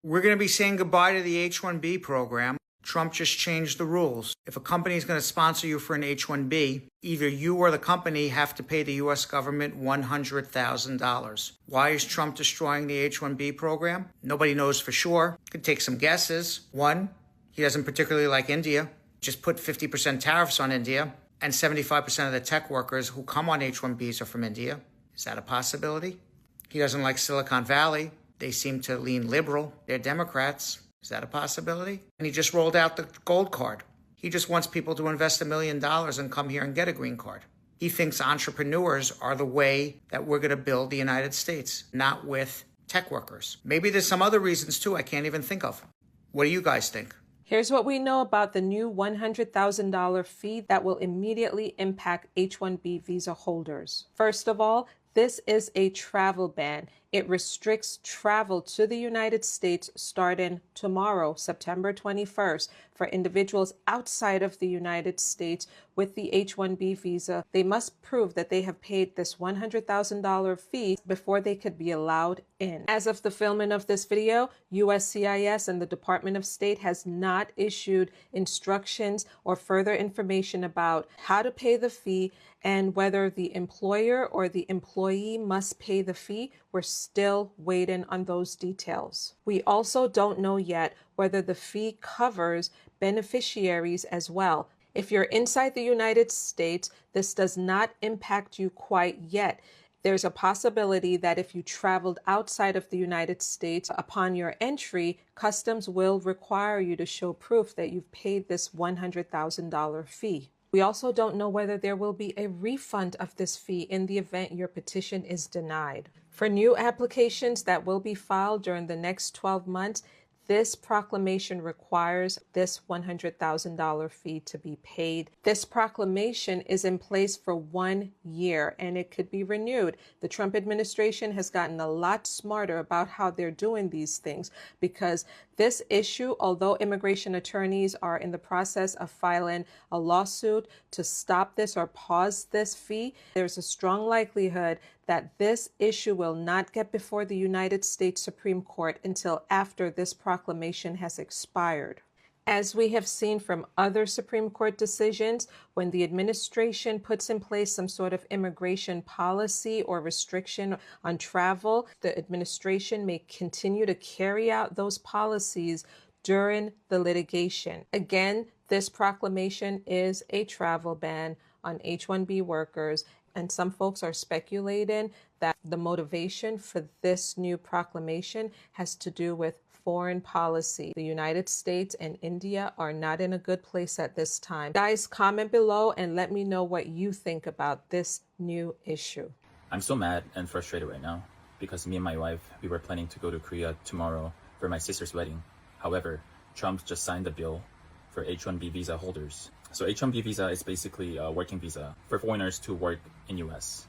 We're going to be saying goodbye to the H-1B program. Trump just changed the rules. If a company is going to sponsor you for an H-1B, either you or the company have to pay the U.S. government $100,000. Why is Trump destroying the H-1B program? Nobody knows for sure. Could take some guesses. One, he doesn't particularly like India. Just put 50% tariffs on India, and 75% of the tech workers who come on H-1Bs are from India. Is that a possibility? He doesn't like Silicon Valley. They seem to lean liberal. They're Democrats. Is that a possibility? And he just rolled out the gold card. He just wants people to invest $1 million and come here and get a green card. He thinks entrepreneurs are the way that we're going to build the United States, not with tech workers. Maybe there's some other reasons too I can't even think of. What do you guys think? Here's what we know about the new $100,000 fee that will immediately impact H-1B visa holders. First of all, this is a travel ban. It restricts travel to the United States starting tomorrow, September 21st, for individuals outside of the United States with the H-1B visa. They must prove that they have paid this $100,000 fee before they could be allowed in. As of the filming of this video, USCIS and the Department of State has not issued instructions or further information about how to pay the fee and whether the employer or the employee must pay the fee. We're still waiting on those details. We also don't know yet whether the fee covers beneficiaries as well. If you're inside the United States, this does not impact you quite yet. There's a possibility that if you traveled outside of the United States upon your entry, customs will require you to show proof that you've paid this $100,000 fee. We also don't know whether there will be a refund of this fee in the event your petition is denied. For new applications that will be filed during the next 12 months, this proclamation requires this $100,000 fee to be paid. This proclamation is in place for 1 year and it could be renewed. The Trump administration has gotten a lot smarter about how they're doing these things because this issue, although immigration attorneys are in the process of filing a lawsuit to stop this or pause this fee, there's a strong likelihood that this issue will not get before the United States Supreme Court until after this proclamation has expired. As we have seen from other Supreme Court decisions, when the administration puts in place some sort of immigration policy or restriction on travel, the administration may continue to carry out those policies during the litigation. Again, this proclamation is a travel ban on H-1B workers, and some folks are speculating that the motivation for this new proclamation has to do with foreign policy. The United States and India are not in a good place at this time. Guys, comment below and let me know what you think about this new issue. I'm so mad and frustrated right now because me and my wife, we were planning to go to Korea tomorrow for my sister's wedding. However, Trump just signed a bill for H-1B visa holders. So H-1B visa is basically a working visa for foreigners to work in US.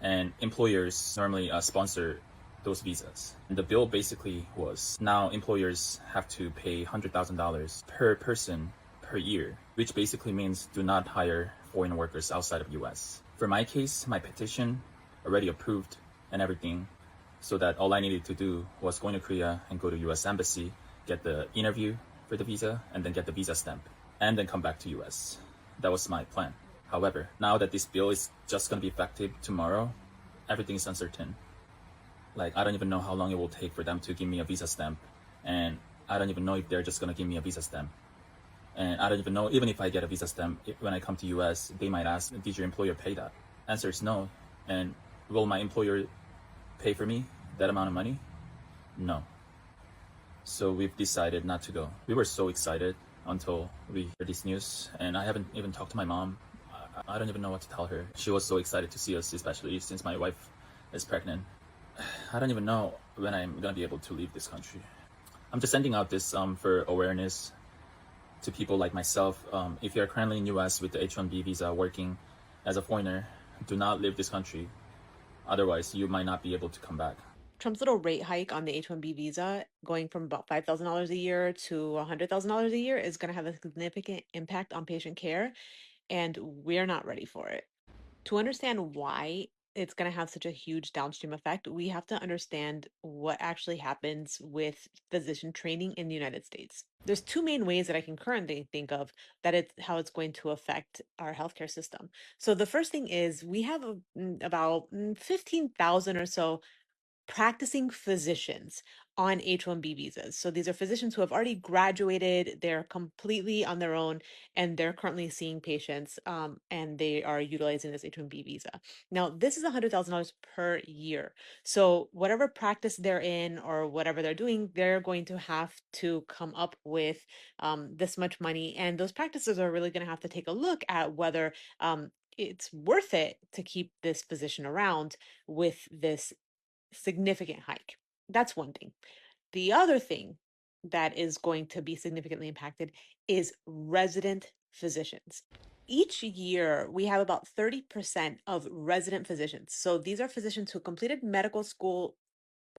And employers normally sponsor those visas. And the bill basically was now employers have to pay $100,000 per person per year, which basically means do not hire foreign workers outside of US. For my case, my petition already approved and everything, so that all I needed to do was going to Korea and go to US Embassy, get the interview for the visa, and then get the visa stamp, and then come back to US. That was my plan. However, now that this bill is just going to be effective tomorrow, everything is uncertain. Like, I don't even know how long it will take for them to give me a visa stamp, and I don't even know if they're just going to give me a visa stamp. And I don't even know, even if I get a visa stamp, when I come to US, they might ask, did your employer pay that? Answer is no. And will my employer pay for me that amount of money? No. So we've decided not to go. We were so excited until we heard this news, and I haven't even talked to my mom. I don't even know what to tell her. She was so excited to see us, especially since my wife is pregnant. I don't even know when I'm gonna be able to leave this country. I'm just sending out this for awareness to people like myself. If you're currently in US with the H-1B visa working as a foreigner, do not leave this country. Otherwise, you might not be able to come back. Trump's little rate hike on the H-1B visa, going from about $5,000 a year to $100,000 a year, is going to have a significant impact on patient care, and we're not ready for it. To understand why it's going to have such a huge downstream effect, we have to understand what actually happens with physician training in the United States. There's two main ways that I can currently think of that it's how it's going to affect our healthcare system. So the first thing is we have about 15,000 or so practicing physicians on H-1B visas. So these are physicians who have already graduated, they're completely on their own, and they're currently seeing patients, and they are utilizing this H-1B visa. Now, this is $100,000 per year. So whatever practice they're in or whatever they're doing, they're going to have to come up with this much money. And those practices are really going to have to take a look at whether it's worth it to keep this physician around with this significant hike. That's one thing. The other thing that is going to be significantly impacted is resident physicians. Each year, we have about 30% of resident physicians. So these are physicians who completed medical school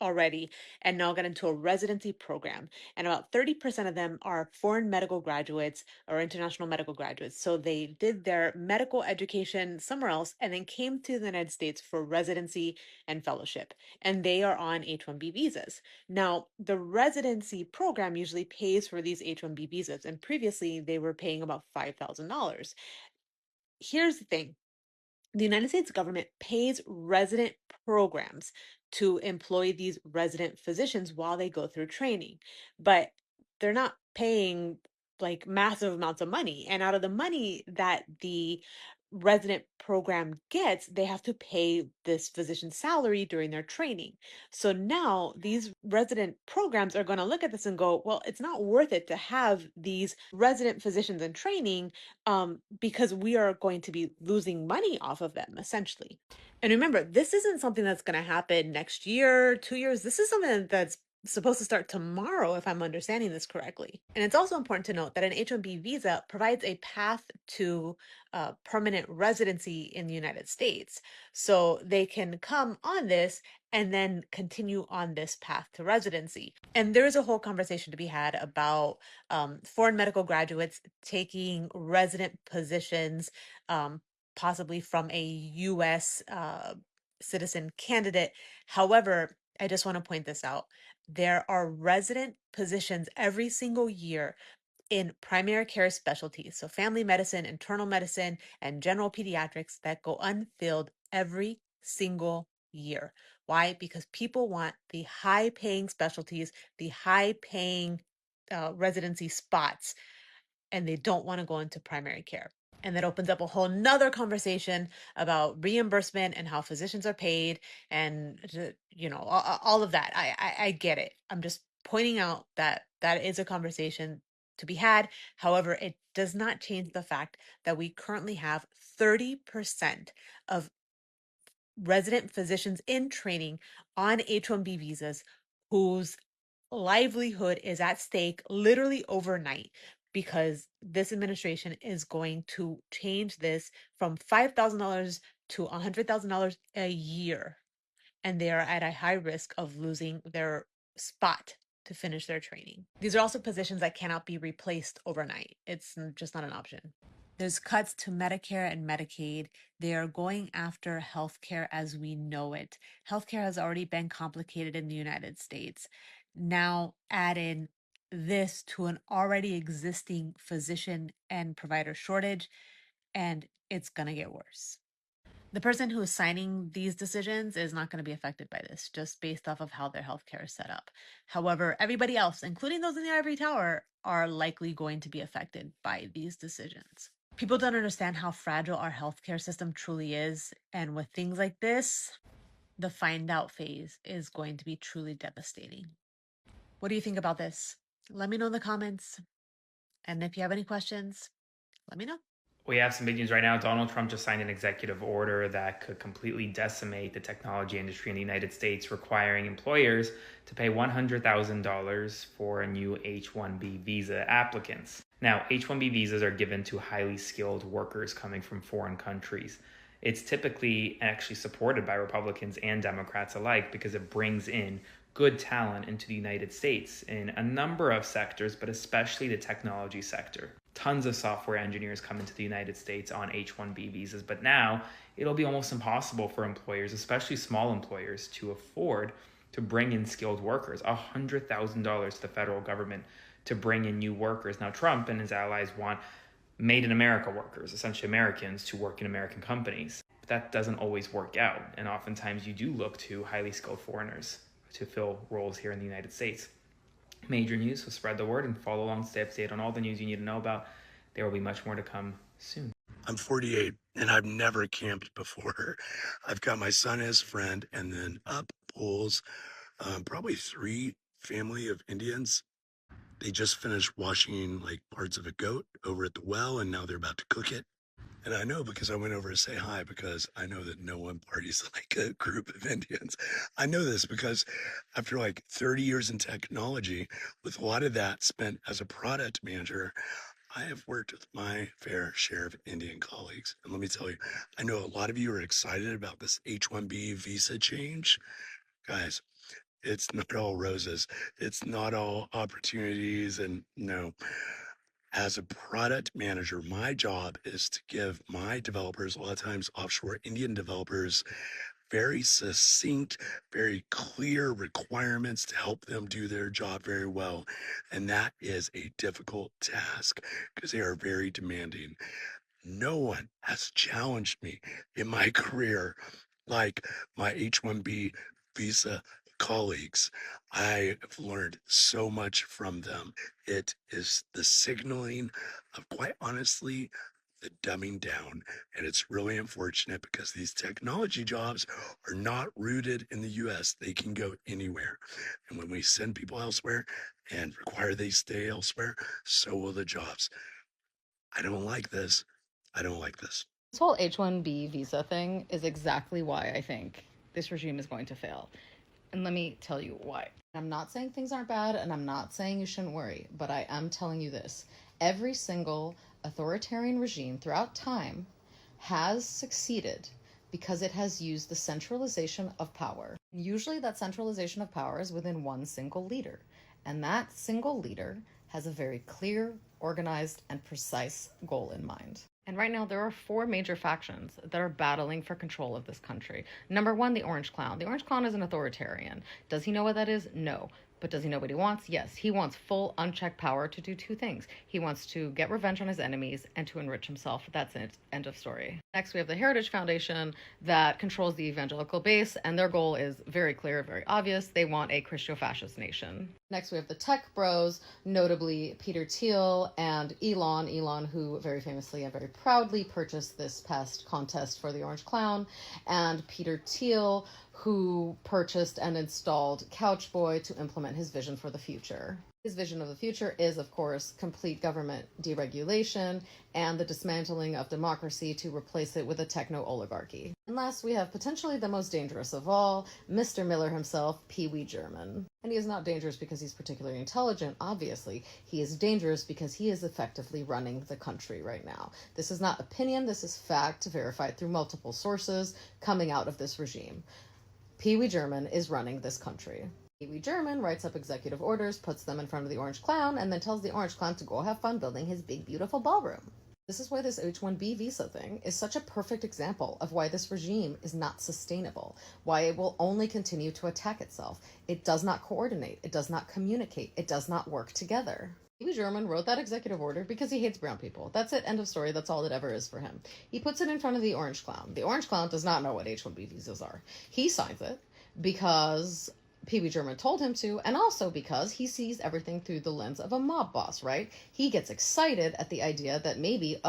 already and now got into a residency program. And about 30% of them are foreign medical graduates or international medical graduates. So they did their medical education somewhere else and then came to the United States for residency and fellowship. And they are on H-1B visas. Now, the residency program usually pays for these H-1B visas. And previously, they were paying about $5,000. Here's the thing. The United States government pays resident programs to employ these resident physicians while they go through training, but they're not paying like massive amounts of money. And out of the money that the resident program gets, they have to pay this physician's salary during their training. So now these resident programs are going to look at this and go, well, it's not worth it to have these resident physicians in training because we are going to be losing money off of them, essentially. And remember, this isn't something that's going to happen next year, 2 years. This is something that's supposed to start tomorrow, if I'm understanding this correctly. And it's also important to note that an H-1B visa provides a path to permanent residency in the United States. So they can come on this and then continue on this path to residency. And there is a whole conversation to be had about foreign medical graduates taking resident positions, possibly from a U.S. Citizen candidate. However, I just want to point this out. There are resident positions every single year in primary care specialties, so family medicine, internal medicine, and general pediatrics that go unfilled every single year. Why? Because people want the high paying specialties, the high paying residency spots, and they don't want to go into primary care. And that opens up a whole nother conversation about reimbursement and how physicians are paid and, all of that. I get it. I'm just pointing out that that is a conversation to be had. However, it does not change the fact that we currently have 30% of resident physicians in training on H-1B visas whose livelihood is at stake literally overnight because this administration is going to change this from $5,000 to $100,000 a year. And they are at a high risk of losing their spot to finish their training. These are also positions that cannot be replaced overnight. It's just not an option. There's cuts to Medicare and Medicaid. They are going after healthcare as we know it. Healthcare has already been complicated in the United States. Now add in this to an already existing physician and provider shortage, and it's going to get worse. The person who is signing these decisions is not going to be affected by this, just based off of how their healthcare is set up. However, everybody else, including those in the ivory tower, are likely going to be affected by these decisions. People don't understand how fragile our healthcare system truly is. And with things like this, the find out phase is going to be truly devastating. What do you think about this? Let me know in the comments. And if you have any questions, let me know. We have some big news right now. Donald Trump just signed an executive order that could completely decimate the technology industry in the United States, requiring employers to pay $100,000 for new H-1B visa applicants. Now, H-1B visas are given to highly skilled workers coming from foreign countries. It's typically actually supported by Republicans and Democrats alike because it brings in good talent into the United States in a number of sectors, but especially the technology sector. Tons of software engineers come into the United States on H-1B visas, but now it'll be almost impossible for employers, especially small employers, to afford to bring in skilled workers. $100,000 to the federal government to bring in new workers. Now, Trump and his allies want made in America workers, essentially Americans, to work in American companies. But that doesn't always work out, and oftentimes you do look to highly skilled foreigners to fill roles here in the United States. Major news, so spread the word and follow along, stay up to date on all the news you need to know about. There will be much more to come soon. I'm 48 and I've never camped before. I've got my son as friend, and then up pulls probably 3 family of Indians. They just finished washing like parts of a goat over at the well, and now they're about to cook it. And I know because I went over to say hi, because I know that no one parties like a group of Indians. I know this because after like 30 years in technology, with a lot of that spent as a product manager, I have worked with my fair share of Indian colleagues. And let me tell you, I know a lot of you are excited about this H-1B visa change. Guys, it's not all roses. It's not all opportunities. And no, as a product manager, my job is to give my developers, a lot of times offshore Indian developers, very succinct, very clear requirements to help them do their job very well. And that is a difficult task because they are very demanding. No one has challenged me in my career like my H-1B visa colleagues. I have learned so much from them. It is the signaling of, quite honestly, the dumbing down. And it's really unfortunate because these technology jobs are not rooted in the US. They can go anywhere. And when we send people elsewhere and require they stay elsewhere, so will the jobs. I don't like this. I don't like this. This whole H-1B visa thing is exactly why I think this regime is going to fail. And let me tell you why. I'm not saying things aren't bad, and I'm not saying you shouldn't worry, but I am telling you this. Every single authoritarian regime throughout time has succeeded because it has used the centralization of power. Usually that centralization of power is within one single leader, and that single leader has a very clear, organized, and precise goal in mind. And right now, there are 4 major factions that are battling for control of this country. Number 1, the Orange Clown. The Orange Clown is an authoritarian. Does he know what that is? No. But does he know what he wants? Yes. He wants full, unchecked power to do 2 things. He wants to get revenge on his enemies and to enrich himself. That's it. End of story. Next, we have the Heritage Foundation that controls the evangelical base, and their goal is very clear, very obvious. They want a Christo-fascist nation. Next, we have the tech bros, notably Peter Thiel and Elon. Elon, who very famously and very proudly purchased this past contest for the Orange Clown, and Peter Thiel, who purchased and installed Couchboy to implement his vision for the future. His vision of the future is, of course, complete government deregulation and the dismantling of democracy to replace it with a techno-oligarchy. And last, we have potentially the most dangerous of all, Mr. Miller himself, Pee Wee German. And he is not dangerous because he's particularly intelligent, obviously. He is dangerous because he is effectively running the country right now. This is not opinion, this is fact, verified through multiple sources coming out of this regime. Pee Wee German is running this country. Pee Wee German writes up executive orders, puts them in front of the Orange Clown, and then tells the Orange Clown to go have fun building his big, beautiful ballroom. This is why this H-1B visa thing is such a perfect example of why this regime is not sustainable, why it will only continue to attack itself. It does not coordinate, it does not communicate, it does not work together. Pee Wee German wrote that executive order because he hates brown people. That's it, end of story, that's all it ever is for him. He puts it in front of the Orange Clown. The Orange Clown does not know what H-1B visas are. He signs it because Pee Wee German told him to, and also because he sees everything through the lens of a mob boss, right? He gets excited at the idea that maybe,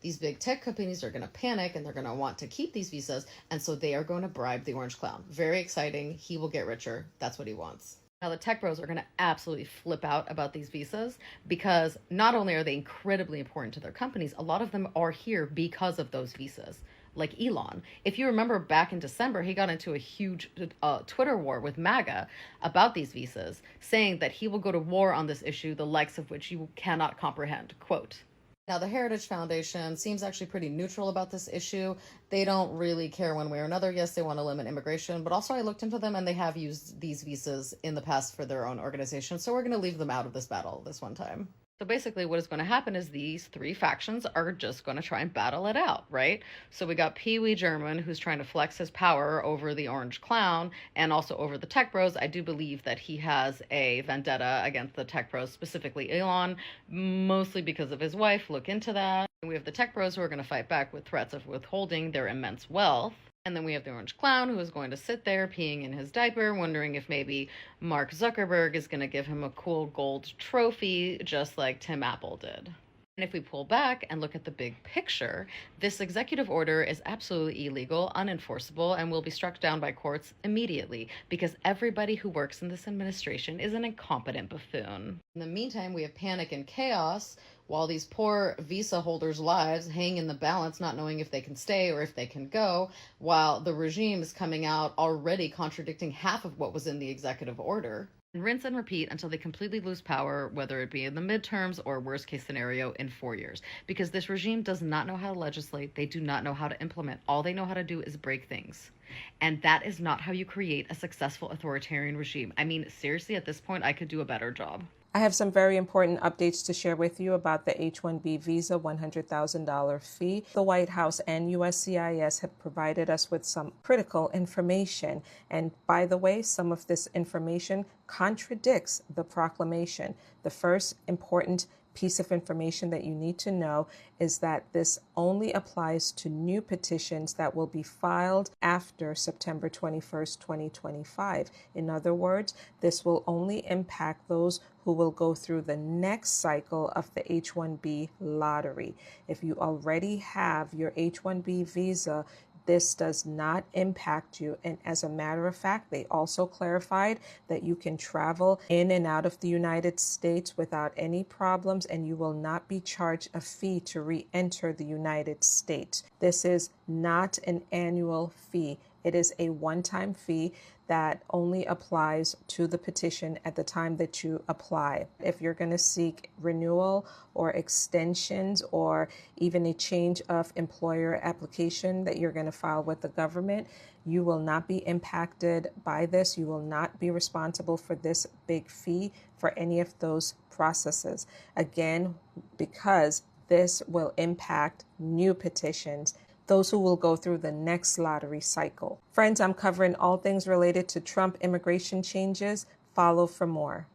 these big tech companies are going to panic and they're going to want to keep these visas, and so they are going to bribe the Orange Clown. Very exciting. He will get richer. That's what he wants. Now, the tech bros are going to absolutely flip out about these visas because not only are they incredibly important to their companies, a lot of them are here because of those visas. Like Elon. If you remember back in December, he got into a huge Twitter war with MAGA about these visas, saying that he will go to war on this issue, the likes of which you cannot comprehend. Quote, Now, the Heritage Foundation seems actually pretty neutral about this issue. They don't really care one way or another. Yes, they want to limit immigration, but also I looked into them and they have used these visas in the past for their own organization. So we're going to leave them out of this battle this one time. So basically what is going to happen is these three factions are just going to try and battle it out, right? So we got Pee Wee German, who's trying to flex his power over the Orange Clown and also over the Tech Bros. I do believe that he has a vendetta against the Tech Bros, specifically Elon, mostly because of his wife. Look into that. And we have the Tech Bros who are going to fight back with threats of withholding their immense wealth. And then we have the Orange Clown, who is going to sit there peeing in his diaper, wondering if maybe Mark Zuckerberg is going to give him a cool gold trophy, just like Tim Apple did. And if we pull back and look at the big picture, this executive order is absolutely illegal, unenforceable, and will be struck down by courts immediately because everybody who works in this administration is an incompetent buffoon. In the meantime, we have panic and chaos while these poor visa holders' lives hang in the balance, not knowing if they can stay or if they can go, while the regime is coming out already contradicting half of what was in the executive order. And rinse and repeat until they completely lose power, whether it be in the midterms or worst case scenario in 4 years. Because this regime does not know how to legislate. They do not know how to implement. All they know how to do is break things. And that is not how you create a successful authoritarian regime. I mean, seriously, at this point, I could do a better job. I have some very important updates to share with you about the H-1B visa $100,000 fee. The White House and USCIS have provided us with some critical information. And by the way, some of this information contradicts the proclamation. The first important piece of information that you need to know is that this only applies to new petitions that will be filed after September 21st, 2025. In other words, this will only impact those who will go through the next cycle of the H-1B lottery. If you already have your H-1B visa, this does not impact you. And as a matter of fact, they also clarified that you can travel in and out of the United States without any problems, and you will not be charged a fee to re-enter the United States. This is not an annual fee. It is a one-time fee that only applies to the petition at the time that you apply. If you're going to seek renewal or extensions or even a change of employer application that you're going to file with the government, you will not be impacted by this. You will not be responsible for this big fee for any of those processes. Again, because this will impact new petitions, those who will go through the next lottery cycle. Friends, I'm covering all things related to Trump immigration changes. Follow for more.